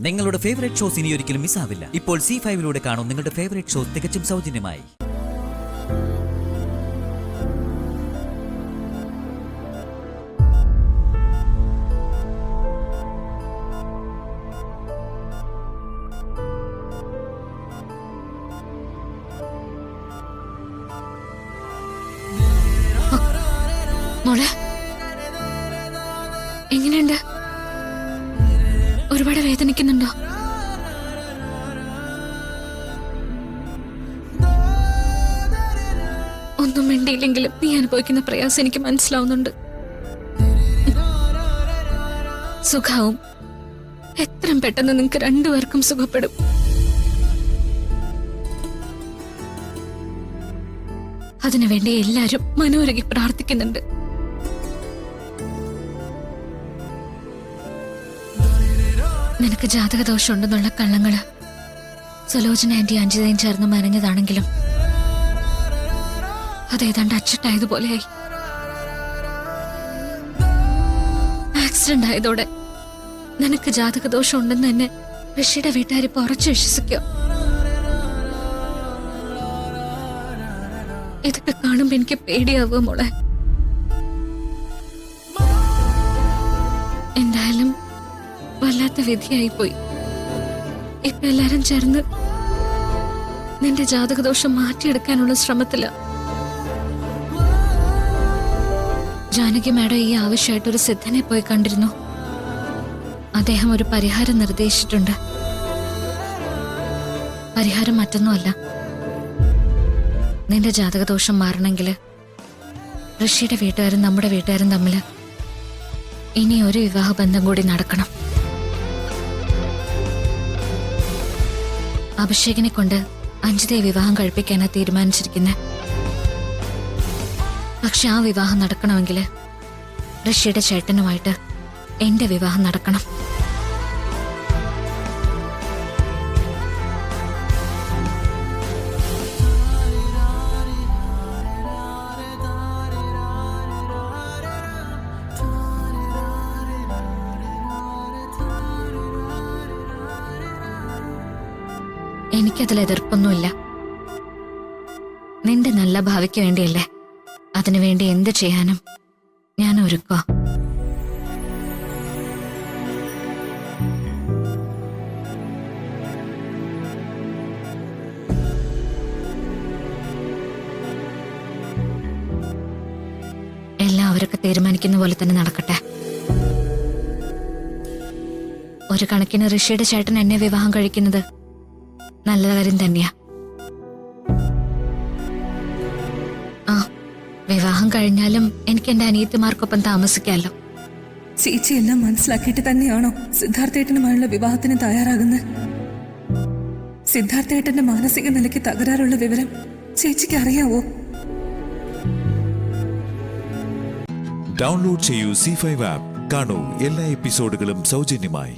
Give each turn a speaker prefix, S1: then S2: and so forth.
S1: നിങ്ങളുടെ favourite shows ഇനി ഒരിക്കലും മിസ്സാവില്ല. ഇപ്പോൾ C5-ലൂടെ കാണും നിങ്ങളുടെ ഫേവറേറ്റ് ഷോസ് തികച്ചും സൗജന്യമായി.
S2: മോളെ എങ്ങനെയുണ്ട്? ഒരുപാട് വേദനിക്കുന്നുണ്ടോ? ഒന്നും വേണ്ടിയില്ലെങ്കിലും നീ അനുഭവിക്കുന്ന പ്രയാസം എനിക്ക് മനസ്സിലാവുന്നുണ്ട്. സുഖാവും. എത്രയും പെട്ടെന്ന് നിങ്ങൾക്ക് രണ്ടുപേർക്കും സുഖപ്പെടും. അതിനുവേണ്ടി എല്ലാരും മനോരുകി പ്രാർത്ഥിക്കുന്നുണ്ട്. നിനക്ക് ജാതകദോഷം ഉണ്ടെന്നുള്ള കള്ളങ്ങള് സുലോചന ആന്റി അഞ്ജിതയും ചേർന്ന് മനഞ്ഞതാണെങ്കിലും അതേതാണ്ട് അച്ചട്ടായതുപോലെയായി. ആക്സിഡന്റ് ആയതോടെ നിനക്ക് ജാതകദോഷം ഉണ്ടെന്ന് തന്നെ ഋഷിയുടെ വീട്ടുകാരിപ്പോ ഉറച്ചു വിശ്വസിക്കോ? ഇതൊക്കെ കാണുമ്പോ എനിക്ക് പേടിയാവുക മോളെ. എന്തായാലും വല്ലാത്ത വിധിയായി പോയി. ഇപ്പൊ എല്ലാരും ചേർന്ന് നിന്റെ ജാതകദോഷം മാറ്റിയെടുക്കാനുള്ള ശ്രമത്തില. ജാനകി മാഡം ഈ ആവശ്യമായിട്ടൊരു സിദ്ധനെ പോയി കണ്ടിരുന്നു. അദ്ദേഹം ഒരു പരിഹാരം നിർദ്ദേശിച്ചിട്ടുണ്ട്. പരിഹാരം മറ്റൊന്നുമല്ല, നിന്റെ ജാതകദോഷം മാറണമെങ്കിൽ ഋഷിയുടെ വീട്ടുകാരും നമ്മുടെ വീട്ടുകാരും തമ്മിൽ ഇനി ഒരു വിവാഹബന്ധം കൂടി നടക്കണം. അഭിഷേകിനെ കൊണ്ട് അഞ്ജിതയെ വിവാഹം കഴിപ്പിക്കാനാ തീരുമാനിച്ചിരിക്കുന്നത്. പക്ഷെ ആ വിവാഹം നടക്കണമെങ്കിൽ ഋഷിയുടെ ചേട്ടനുമായിട്ട് എന്റെ വിവാഹം നടക്കണം. എനിക്കതിൽ എതിർപ്പൊന്നുമില്ല. നിന്റെ നല്ല ഭാവിക്ക് വേണ്ടിയല്ലേ. അതിനുവേണ്ടി എന്ത് ചെയ്യാനും ഞാൻ ഒരുക്കോ. എല്ലാം അവരൊക്കെ തീരുമാനിക്കുന്ന പോലെ തന്നെ നടക്കട്ടെ. ഒരു കണക്കിന് ഋഷിയുടെ ചേട്ടൻ എന്നെ വിവാഹം കഴിക്കുന്നത് നല്ല കാര്യം തന്നെയാ. ആ, വിവാഹം കഴിഞ്ഞാലും എനിക്ക് എന്റെ അനിയത്തിമാർക്കൊപ്പം താമസിക്കാമല്ലോ.
S3: ചേച്ചി എല്ലാം മനസ്സിലാക്കിയിട്ട് തന്നെയാണോ സിദ്ധാർത്ഥേട്ടനുമായുള്ള വിവാഹത്തിന് തയ്യാറാകുന്നത്? സിദ്ധാർത്ഥേട്ടന്റെ മാനസിക നിലയ്ക്ക് തകരാറുള്ള വിവരം ചേച്ചിക്ക് അറിയാവോ?
S4: ഡൗൺലോഡ് ചെയ്യൂ C5 ആപ്പ്. കാണൂ എല്ലാ എപ്പിസോഡുകളും സൗജന്യമായി.